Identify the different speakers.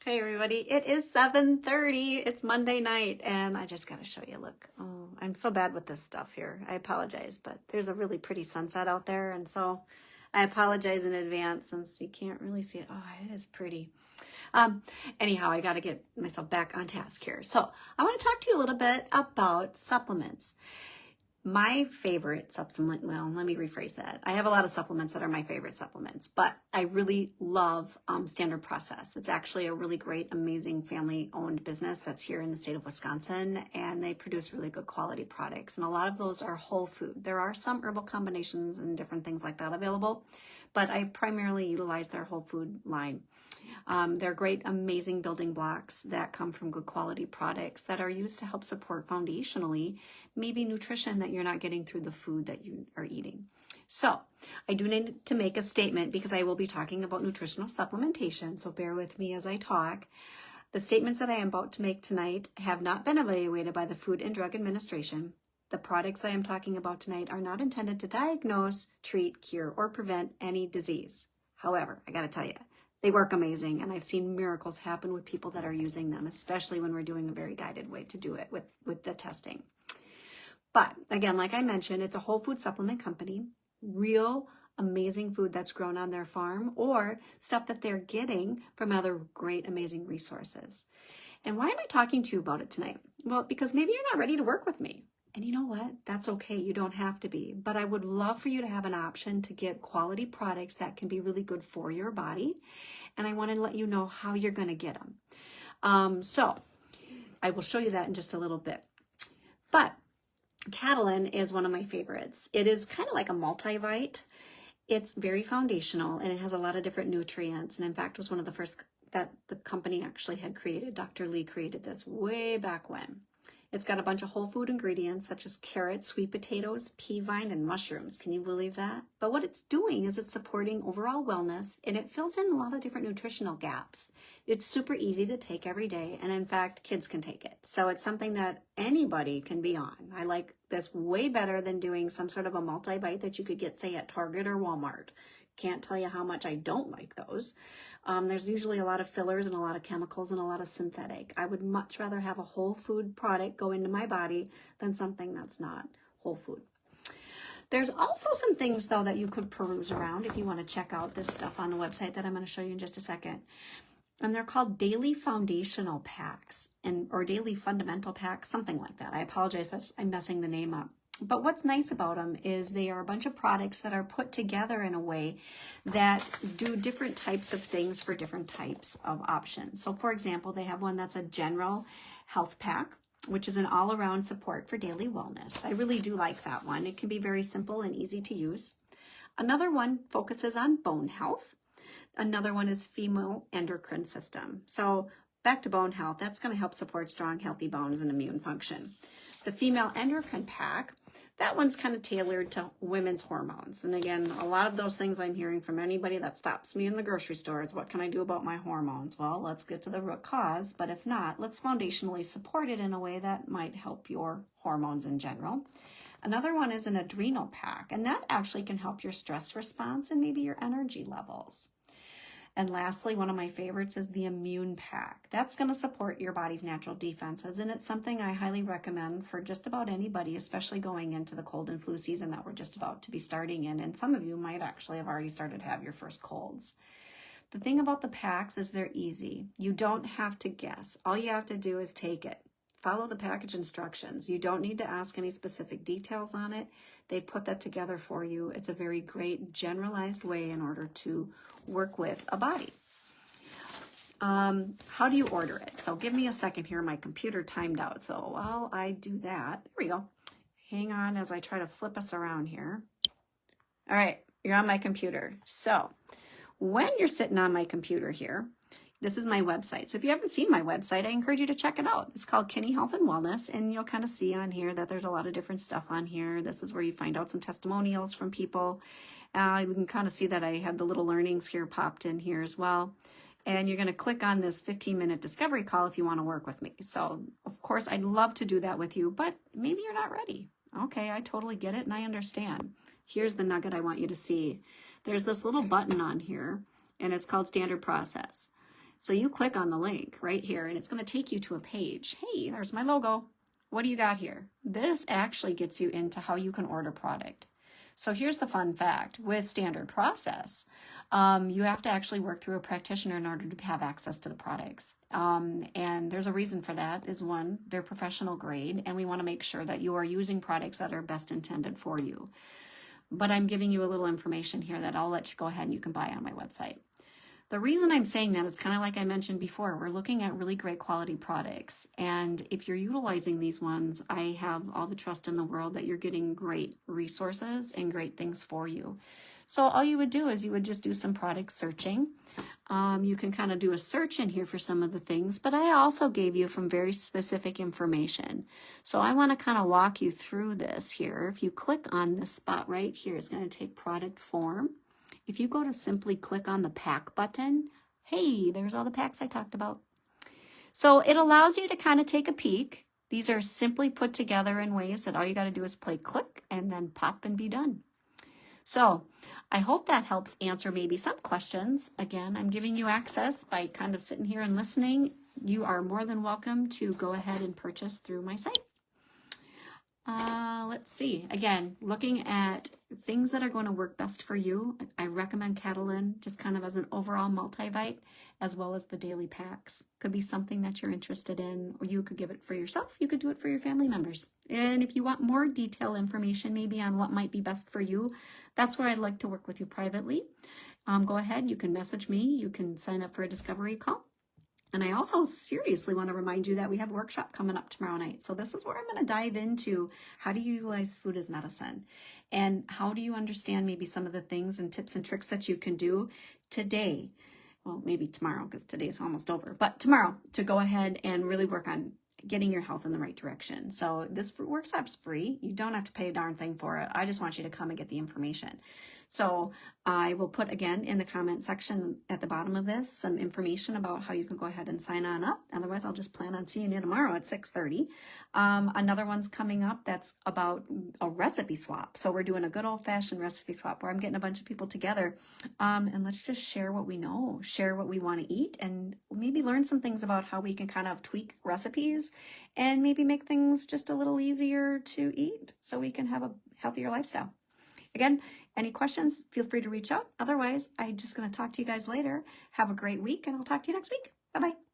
Speaker 1: Hey everybody, it is 7:30. It's Monday night and I just got to show you. Look, oh, I'm so bad with this stuff here. I apologize, but there's a really pretty sunset out there, and so I apologize in advance since you can't really see it. Oh, it is pretty. Anyhow, I got to get myself back on task here. So I want to talk to you a little bit about supplements. My favorite supplement, well, let me rephrase that. I have a lot of supplements that are my favorite supplements, but I really love Standard Process. It's actually a really great, amazing family-owned business that's here in the state of Wisconsin, and they produce really good quality products. And a lot of those are whole food. There are some herbal combinations and different things like that available, but I primarily utilize their whole food line. They're great, amazing building blocks that come from good quality products that are used to help support foundationally maybe nutrition that you're not getting through the food that you are eating. So I do need to make a statement because I will be talking about nutritional supplementation, so bear with me as I talk. The statements that I am about to make tonight have not been evaluated by the Food and Drug Administration. The products I am talking about tonight are not intended to diagnose, treat, cure, or prevent any disease. However, I got to tell you, they work amazing, and I've seen miracles happen with people that are using them, especially when we're doing a very guided way to do it with the testing. But again, like I mentioned, it's a whole food supplement company, real amazing food that's grown on their farm or stuff that they're getting from other great, amazing resources. And why am I talking to you about it tonight? Well, because maybe you're not ready to work with me. And you know what? That's okay. You don't have to be. But I would love for you to have an option to get quality products that can be really good for your body. And I want to let you know how you're going to get them. So I will show you that in just a little bit. But Catalyn is one of my favorites. It is kind of like a multivite. It's very foundational, and it has a lot of different nutrients. And in fact, was one of the first that the company actually had created. Dr. Lee created this way back when. It's got a bunch of whole food ingredients such as carrots, sweet potatoes, pea vine, and mushrooms. Can you believe that? But what it's doing is it's supporting overall wellness, and it fills in a lot of different nutritional gaps. It's super easy to take every day, and in fact, kids can take it. So it's something that anybody can be on. I like this way better than doing some sort of a multivite that you could get, say, at Target or Walmart. Can't tell you how much I don't like those. There's usually a lot of fillers and a lot of chemicals and a lot of synthetic. I would much rather have a whole food product go into my body than something that's not whole food. There's also some things, though, that you could peruse around if you want to check out this stuff on the website that I'm going to show you in just a second. And they're called daily foundational packs or daily fundamental packs, something like that. I apologize if I'm messing the name up. But what's nice about them is they are a bunch of products that are put together in a way that do different types of things for different types of options. So for example, they have one that's a general health pack, which is an all-around support for daily wellness. I really do like that one. It can be very simple and easy to use. Another one focuses on bone health. Another one is female endocrine system. So back to bone health, that's going to help support strong, healthy bones and immune function. The female endocrine pack, that one's kind of tailored to women's hormones. And again, a lot of those things I'm hearing from anybody that stops me in the grocery store is, what can I do about my hormones? Well, let's get to the root cause, but if not, let's foundationally support it in a way that might help your hormones in general. Another one is an adrenal pack, and that actually can help your stress response and maybe your energy levels. And lastly, one of my favorites is the immune pack. That's going to support your body's natural defenses, and it's something I highly recommend for just about anybody, especially going into the cold and flu season that we're just about to be starting in. And some of you might actually have already started to have your first colds. The thing about the packs is they're easy. You don't have to guess. All you have to do is take it. Follow the package instructions. You don't need to ask any specific details on it. They put that together for you. It's a very great generalized way in order to work with a body. How do you order it? So give me a second here. My computer timed out. So while I do that, there we go. Hang on as I try to flip us around here. All right, you're on my computer. So when you're sitting on my computer here, this is my website. So if you haven't seen my website, I encourage you to check it out. It's called Kinney Health and Wellness, and you'll kind of see on here that there's a lot of different stuff on here. This is where you find out some testimonials from people. You can kind of see that I have the little learnings here popped in here as well. And you're going to click on this 15-minute discovery call if you want to work with me. So, of course, I'd love to do that with you, but maybe you're not ready. Okay, I totally get it and I understand. Here's the nugget I want you to see. There's this little button on here, and it's called Standard Process. So you click on the link right here and it's going to take you to a page. Hey, there's my logo. What do you got here? This actually gets you into how you can order product. So here's the fun fact. With standard process, you have to actually work through a practitioner in order to have access to the products. And there's a reason for that. Is one, they're professional grade, and we want to make sure that you are using products that are best intended for you. But I'm giving you a little information here that I'll let you go ahead and you can buy on my website. The reason I'm saying that is kind of like I mentioned before, we're looking at really great quality products. And if you're utilizing these ones, I have all the trust in the world that you're getting great resources and great things for you. So all you would do is you would just do some product searching. You can kind of do a search in here for some of the things, but I also gave you some very specific information. So I want to kind of walk you through this here. If you click on this spot right here, it's going to take product form. If you go to simply click on the pack button, hey, there's all the packs I talked about. So it allows you to kind of take a peek. These are simply put together in ways that all you got to do is play click and then pop and be done. So I hope that helps answer maybe some questions. Again, I'm giving you access by kind of sitting here and listening. You are more than welcome to go ahead and purchase through my site. Let's see. Again, looking at things that are going to work best for you, I recommend Catalyn just kind of as an overall multivite, as well as the daily packs. Could be something that you're interested in, or you could give it for yourself. You could do it for your family members. And if you want more detailed information, maybe on what might be best for you, that's where I'd like to work with you privately. Go ahead. You can message me. You can sign up for a discovery call. And I also seriously want to remind you that we have a workshop coming up tomorrow night. So this is where I'm going to dive into how do you utilize food as medicine, and how do you understand maybe some of the things and tips and tricks that you can do today. Well, maybe tomorrow, because today's almost over, but tomorrow, to go ahead and really work on getting your health in the right direction. So this workshop's free. You don't have to pay a darn thing for it. I just want you to come and get the information. So I will put again in the comment section at the bottom of this some information about how you can go ahead and sign on up. Otherwise, I'll just plan on seeing you tomorrow at 6:30. Another one's coming up that's about a recipe swap. So we're doing a good old-fashioned recipe swap where I'm getting a bunch of people together, and let's just share what we know, share what we want to eat, and maybe learn some things about how we can kind of tweak recipes and maybe make things just a little easier to eat so we can have a healthier lifestyle. Again, any questions, feel free to reach out. Otherwise, I'm just going to talk to you guys later. Have a great week, and I'll talk to you next week. Bye-bye.